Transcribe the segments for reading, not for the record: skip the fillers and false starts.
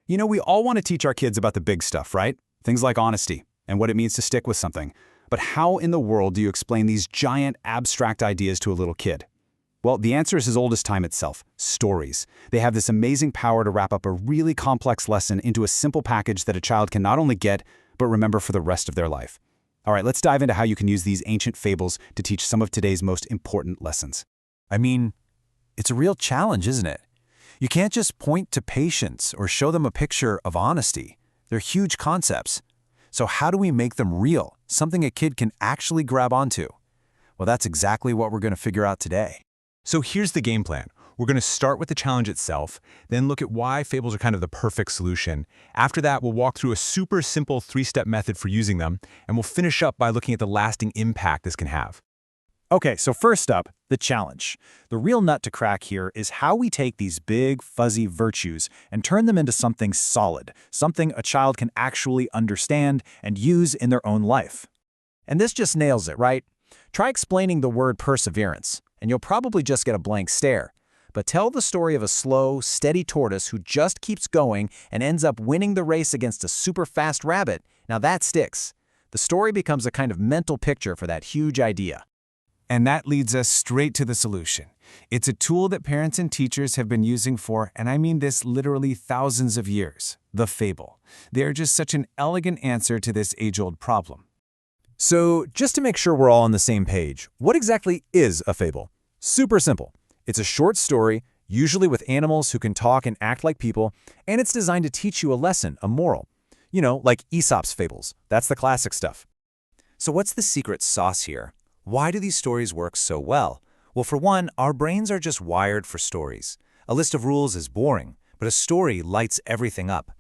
You know, we all want to teach our kids about the big stuff, right? Things like honesty and what it means to stick with something. But how in the world do you explain these giant, abstract ideas to a little kid? Well, the answer is as old as time itself: stories. They have this amazing power to wrap up a really complex lesson into a simple package that a child can not only get, but remember for the rest of their life. All right, let's dive into how you can use these ancient fables to teach some of today's most important lessons. I mean, it's a real challenge, isn't it? You can't just point to patience or show them a picture of honesty. They're huge concepts. So how do we make them real, something a kid can actually grab onto? Well, that's exactly what we're going to figure out today. So here's the game plan. We're going to start with the challenge itself, then look at why fables are kind of the perfect solution. After that, we'll walk through a super simple 3-step method for using them, and we'll finish up by looking at the lasting impact this can have. Okay, so first up, the challenge. The real nut to crack here is how we take these big, fuzzy virtues and turn them into something solid, something a child can actually understand and use in their own life. And this just nails it, right? Try explaining the word perseverance, and you'll probably just get a blank stare. But tell the story of a slow, steady tortoise who just keeps going and ends up winning the race against a super fast rabbit. Now that sticks. The story becomes a kind of mental picture for that huge idea. And that leads us straight to the solution. It's a tool that parents and teachers have been using for, and I mean this literally thousands of years, the fable. They are just such an elegant answer to this age-old problem. So, just to make sure we're all on the same page, what exactly is a fable? Super simple. It's a short story, usually with animals who can talk and act like people, and it's designed to teach you a lesson, a moral. You know, like Aesop's fables. That's the classic stuff. So what's the secret sauce here? Why do these stories work so well? Well, for one, our brains are just wired for stories. A list of rules is boring, but a story lights everything up.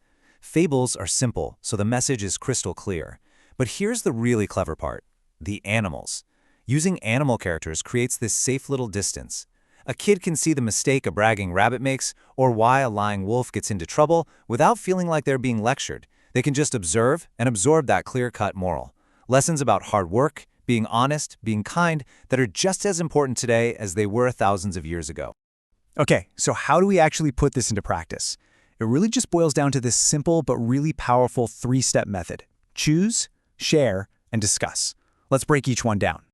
Fables are simple, so the message is crystal clear. But here's the really clever part: the animals. Using animal characters creates this safe little distance. A kid can see the mistake a bragging rabbit makes, or why a lying wolf gets into trouble, without feeling like they're being lectured. They can just observe and absorb that clear-cut moral. Lessons about hard work, being honest, being kind, that are just as important today as they were thousands of years ago. Okay, so how do we actually put this into practice? It really just boils down to this simple but really powerful 3-step method: choose, share, and discuss. Let's break each one down.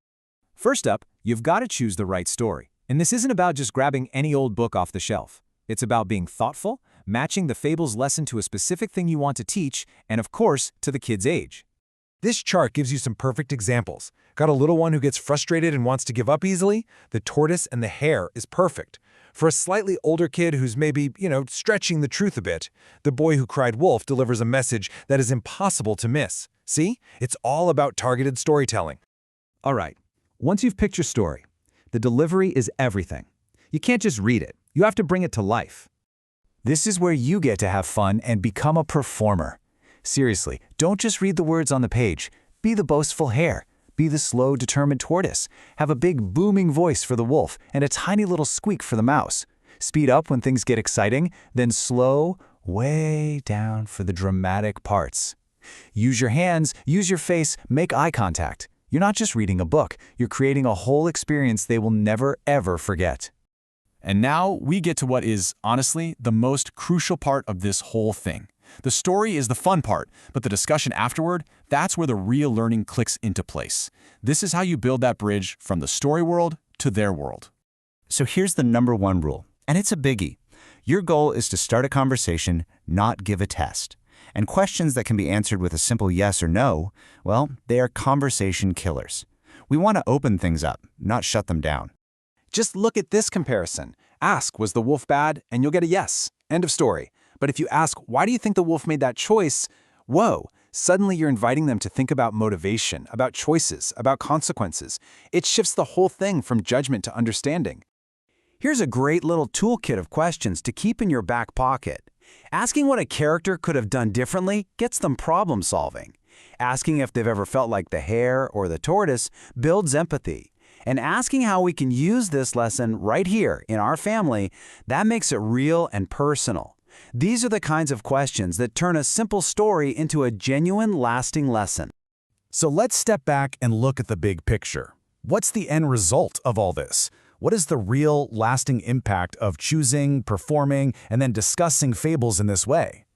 First up, you've got to choose the right story. And this isn't about just grabbing any old book off the shelf. It's about being thoughtful, matching the fable's lesson to a specific thing you want to teach, and of course, to the kid's age. This chart gives you some perfect examples. Got a little one who gets frustrated and wants to give up easily? The tortoise and the hare is perfect. For a slightly older kid who's maybe, stretching the truth a bit, the boy who cried wolf delivers a message that is impossible to miss. See? It's all about targeted storytelling. All right, once you've picked your story, the delivery is everything. You can't just read it. You have to bring it to life. This is where you get to have fun and become a performer. Seriously, don't just read the words on the page. Be the boastful hare. Be the slow, determined tortoise. Have a big, booming voice for the wolf and a tiny little squeak for the mouse. Speed up when things get exciting, then slow way down for the dramatic parts. Use your hands, use your face, make eye contact. You're not just reading a book. You're creating a whole experience they will never, ever forget. And now we get to what is, honestly, the most crucial part of this whole thing. The story is the fun part, but the discussion afterward, that's where the real learning clicks into place. This is how you build that bridge from the story world to their world. So here's the #1 rule, and it's a biggie. Your goal is to start a conversation, not give a test. And questions that can be answered with a simple yes or no, well, they are conversation killers. We want to open things up, not shut them down. Just look at this comparison. Ask, was the wolf bad? And you'll get a yes. End of story. But if you ask, why do you think the wolf made that choice? Whoa, suddenly you're inviting them to think about motivation, about choices, about consequences. It shifts the whole thing from judgment to understanding. Here's a great little toolkit of questions to keep in your back pocket. Asking what a character could have done differently gets them problem solving. Asking if they've ever felt like the hare or the tortoise builds empathy. And asking how we can use this lesson right here in our family, that makes it real and personal. These are the kinds of questions that turn a simple story into a genuine, lasting lesson. So let's step back and look at the big picture. What's the end result of all this? What is the real, lasting impact of choosing, performing, and then discussing fables in this way?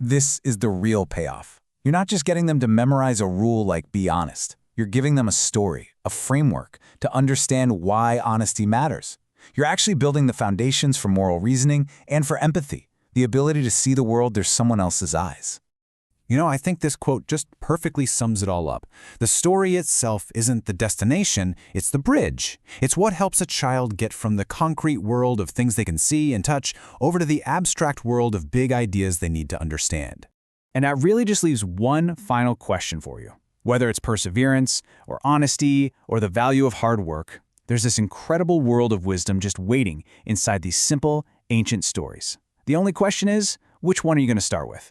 This is the real payoff. You're not just getting them to memorize a rule like be honest. You're giving them a story, a framework, to understand why honesty matters. You're actually building the foundations for moral reasoning and for empathy, the ability to see the world through someone else's eyes. You know, I think this quote just perfectly sums it all up. The story itself isn't the destination, it's the bridge. It's what helps a child get from the concrete world of things they can see and touch over to the abstract world of big ideas they need to understand. And that really just leaves one final question for you. Whether it's perseverance, or honesty, or the value of hard work, there's this incredible world of wisdom just waiting inside these simple, ancient stories. The only question is, which one are you going to start with?